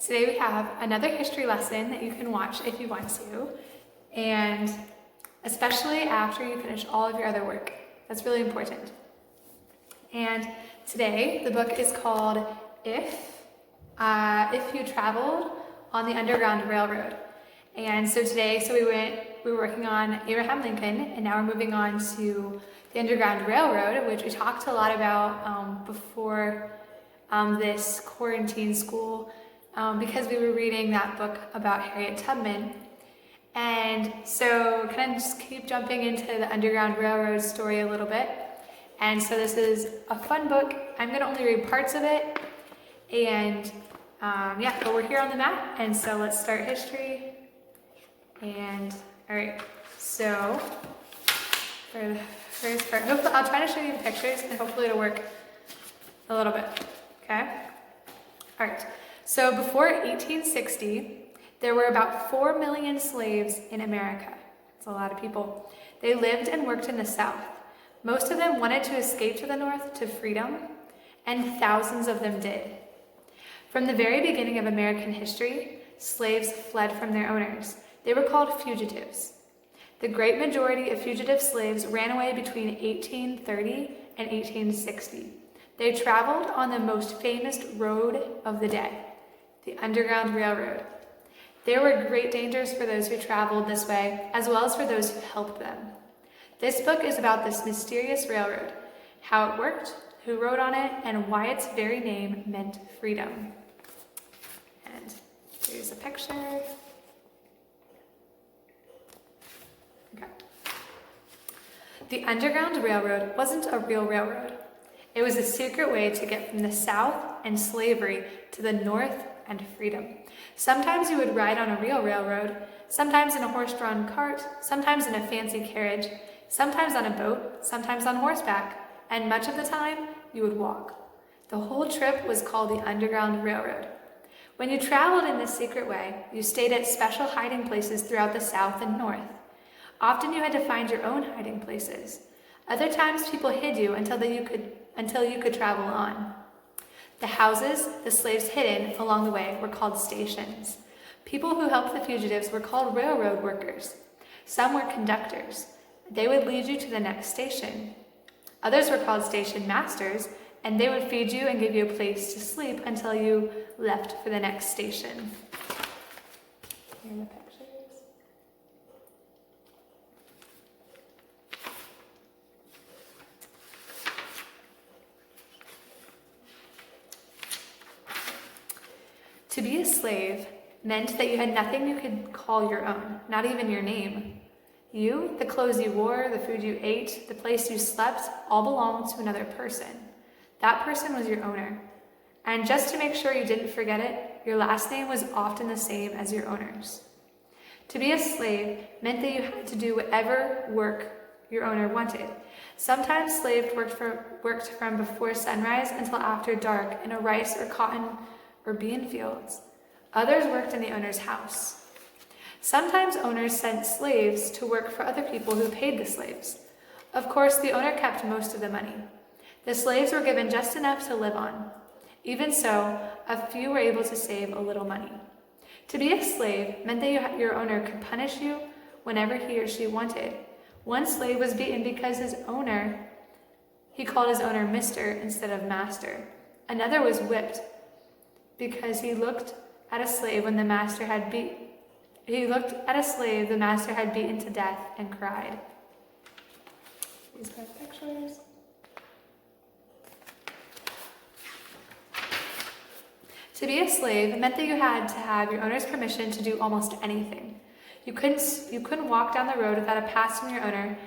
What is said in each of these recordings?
Today we have another history lesson that you can watch if you want to, and especially after you finish all of your other work. That's really important. And today the book is called If You Traveled on the Underground Railroad. And so today, we were working on Abraham Lincoln, and now we're moving on to the Underground Railroad, which we talked a lot about before this quarantine school, because we were reading that book about Harriet Tubman. And so kind of just keep jumping into the Underground Railroad story a little bit. And so this is a fun book. I'm gonna only read parts of it. And but we're here on the map, and so let's start history. And all right, so for the first part, hopefully I'll try to show you pictures and hopefully it'll work a little bit, okay? All right, so before 1860, there were about 4 million slaves in America. That's a lot of people. They lived and worked in the South. Most of them wanted to escape to the North to freedom, and thousands of them did. From the very beginning of American history, slaves fled from their owners. They were called fugitives. The great majority of fugitive slaves ran away between 1830 and 1860. They traveled on the most famous road of the day, the Underground Railroad. There were great dangers for those who traveled this way, as well as for those who helped them. This book is about this mysterious railroad, how it worked, who rode on it, and why its very name meant freedom. And here's a picture. Okay. The Underground Railroad wasn't a real railroad. It was a secret way to get from the South and slavery to the North and freedom. Sometimes you would ride on a real railroad, sometimes in a horse-drawn cart, sometimes in a fancy carriage, sometimes on a boat, sometimes on horseback, and much of the time you would walk. The whole trip was called the Underground Railroad. When you traveled in this secret way, you stayed at special hiding places throughout the South and North. Often you had to find your own hiding places. Other times people hid you until you could travel on. The houses the slaves hid in along the way were called stations. People who helped the fugitives were called railroad workers. Some were conductors. They would lead you to the next station. Others were called station masters, and they would feed you and give you a place to sleep until you left for the next station. Here are the pictures. To be a slave meant that you had nothing you could call your own, not even your name. You, the clothes you wore, the food you ate, the place you slept, all belonged to another person. That person was your owner. And just to make sure you didn't forget it, your last name was often the same as your owner's. To be a slave meant that you had to do whatever work your owner wanted. Sometimes slaves worked from before sunrise until after dark in a rice or cotton or bean fields. Others worked in the owner's house. Sometimes owners sent slaves to work for other people who paid the slaves. Of course, the owner kept most of the money. The slaves were given just enough to live on. Even so, a few were able to save a little money. To be a slave meant that your owner could punish you whenever he or she wanted. One slave was beaten because he called his owner Mr. instead of Master. Another was whipped because he looked at a slave the master had beaten to death and cried. These are pictures. To be a slave meant that you had to have your owner's permission to do almost anything. You couldn't walk down the road without a pass from your owner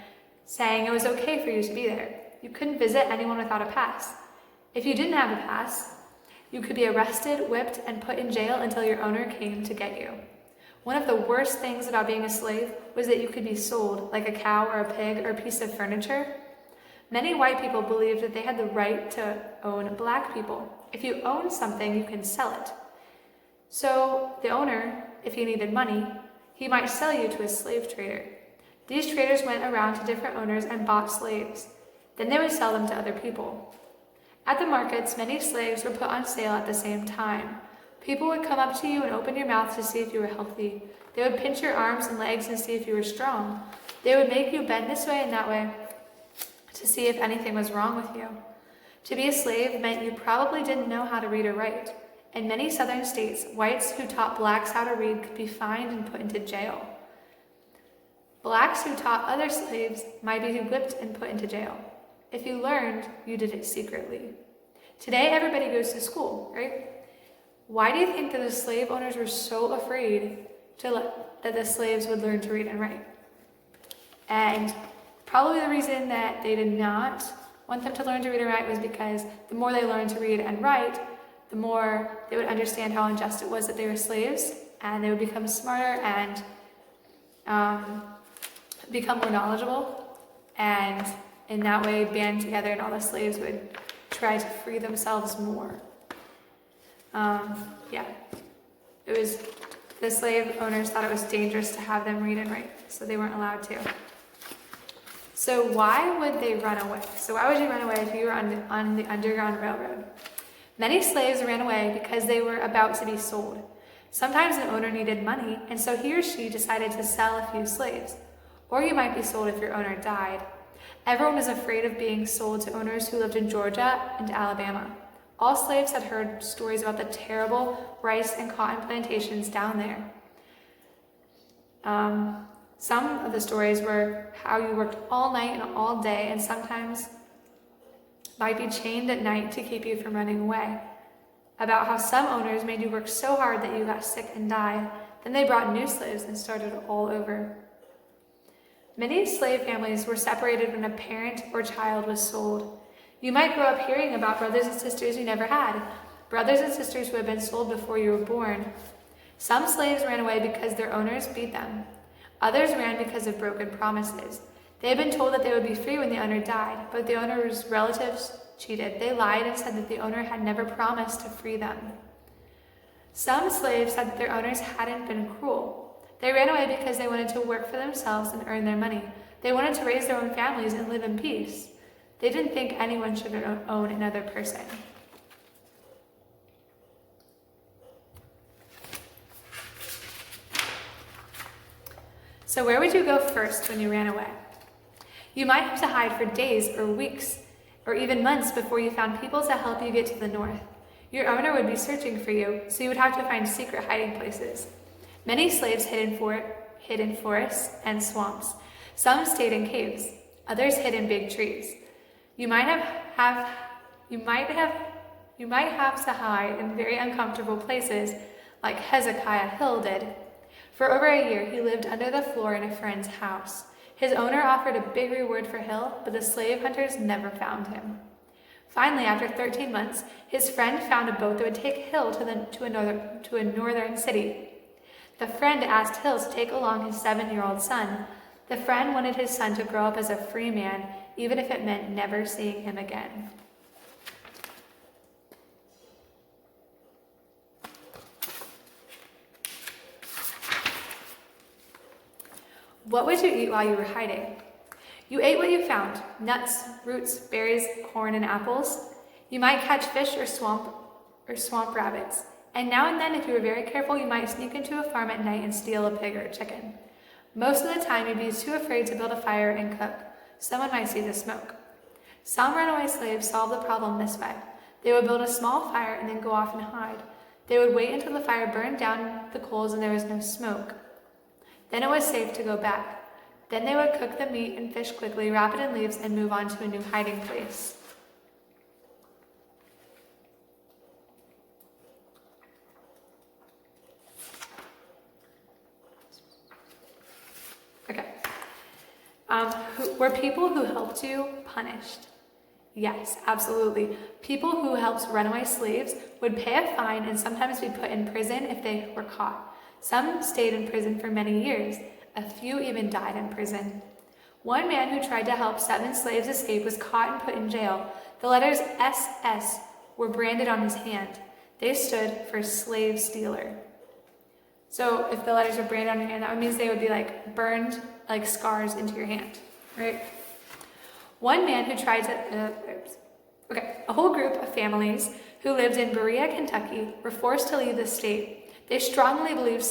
saying it was okay for you to be there. You couldn't visit anyone without a pass. If you didn't have a pass, you could be arrested, whipped, and put in jail until your owner came to get you. One of the worst things about being a slave was that you could be sold, like a cow or a pig or a piece of furniture. Many white people believed that they had the right to own black people. If you own something, you can sell it. So the owner, if he needed money, he might sell you to a slave trader. These traders went around to different owners and bought slaves. Then they would sell them to other people. At the markets, many slaves were put on sale at the same time. People would come up to you and open your mouth to see if you were healthy. They would pinch your arms and legs and see if you were strong. They would make you bend this way and that way to see if anything was wrong with you. To be a slave meant you probably didn't know how to read or write. In many southern states, whites who taught blacks how to read could be fined and put into jail. Blacks who taught other slaves might be whipped and put into jail. If you learned, you did it secretly. Today, everybody goes to school, right? Why do you think that the slave owners were so afraid that the slaves would learn to read and write? And probably the reason that they did not want them to learn to read and write was because the more they learned to read and write, the more they would understand how unjust it was that they were slaves, and they would become smarter and become more knowledgeable, and in that way band together, and all the slaves would try to free themselves more. It was the slave owners thought it was dangerous to have them read and write, so they weren't allowed to. So why would they run away? So why would you run away if you were on the Underground Railroad? Many slaves ran away because they were about to be sold. Sometimes an owner needed money, and so he or she decided to sell a few slaves. Or you might be sold if your owner died. Everyone was afraid of being sold to owners who lived in Georgia and Alabama. All slaves had heard stories about the terrible rice and cotton plantations down there. Some of the stories were how you worked all night and all day, and sometimes might be chained at night to keep you from running away. About how some owners made you work so hard that you got sick and died. Then they brought new slaves and started all over. Many slave families were separated when a parent or child was sold. You might grow up hearing about brothers and sisters you never had, brothers and sisters who had been sold before you were born. Some slaves ran away because their owners beat them. Others ran because of broken promises. They had been told that they would be free when the owner died, but the owner's relatives cheated. They lied and said that the owner had never promised to free them. Some slaves said that their owners hadn't been cruel. They ran away because they wanted to work for themselves and earn their money. They wanted to raise their own families and live in peace. They didn't think anyone should own another person. So where would you go first when you ran away? You might have to hide for days or weeks or even months before you found people to help you get to the north. Your owner would be searching for you, so you would have to find secret hiding places. Many slaves hid in forests and swamps. Some stayed in caves. Others hid in big trees. You might have to hide in very uncomfortable places, like Hezekiah Hill did. For over a year, he lived under the floor in a friend's house. His owner offered a big reward for Hill, but the slave hunters never found him. Finally, after 13 months, his friend found a boat that would take Hill to a northern city. The friend asked Hill to take along his 7-year-old son. The friend wanted his son to grow up as a free man, even if it meant never seeing him again. What would you eat while you were hiding? You ate what you found: nuts, roots, berries, corn, and apples. You might catch fish or swamp rabbits. And now and then, if you were very careful, you might sneak into a farm at night and steal a pig or a chicken. Most of the time, you'd be too afraid to build a fire and cook. Someone might see the smoke. Some runaway slaves solved the problem this way. They would build a small fire and then go off and hide. They would wait until the fire burned down the coals and there was no smoke. Then it was safe to go back. Then they would cook the meat and fish quickly, wrap it in leaves, and move on to a new hiding place. Okay. Were people who helped you punished? Yes, absolutely. People who helped runaway slaves would pay a fine and sometimes be put in prison if they were caught. Some stayed in prison for many years. A few even died in prison. One man who tried to help 7 slaves escape was caught and put in jail. The letters SS were branded on his hand. They stood for slave stealer. So if the letters were branded on your hand, that means they would be like burned like scars into your hand, right? One man who tried to, a whole group of families who lived in Berea, Kentucky, were forced to leave the state. They strongly believed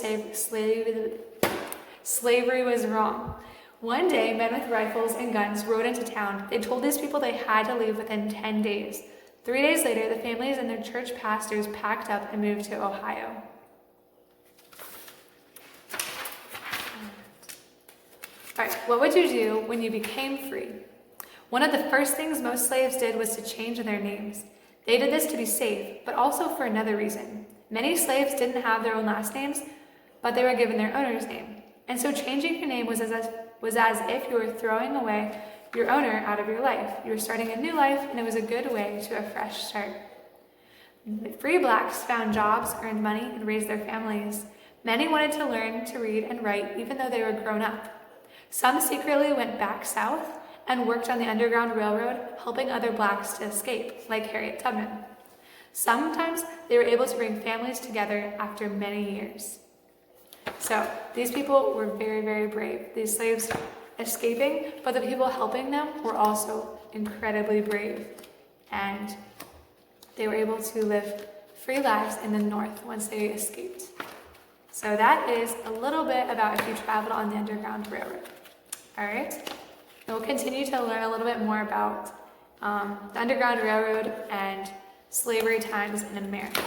slavery was wrong. One day, men with rifles and guns rode into town. They told these people they had to leave within 10 days. 3 days later, the families and their church pastors packed up and moved to Ohio. All right, what would you do when you became free? One of the first things most slaves did was to change their names. They did this to be safe, but also for another reason. Many slaves didn't have their own last names, but they were given their owner's name. And so changing your name was as if you were throwing away your owner out of your life. You were starting a new life, and it was a good way to a fresh start. Free blacks found jobs, earned money, and raised their families. Many wanted to learn to read and write even though they were grown up. Some secretly went back south and worked on the Underground Railroad, helping other blacks to escape, like Harriet Tubman. Sometimes they were able to bring families together after many years. So these people were very, very brave. These slaves escaping, but the people helping them were also incredibly brave. And they were able to live free lives in the North once they escaped. So that is a little bit about if you traveled on the Underground Railroad. All right, and we'll continue to learn a little bit more about the Underground Railroad and slavery times in America.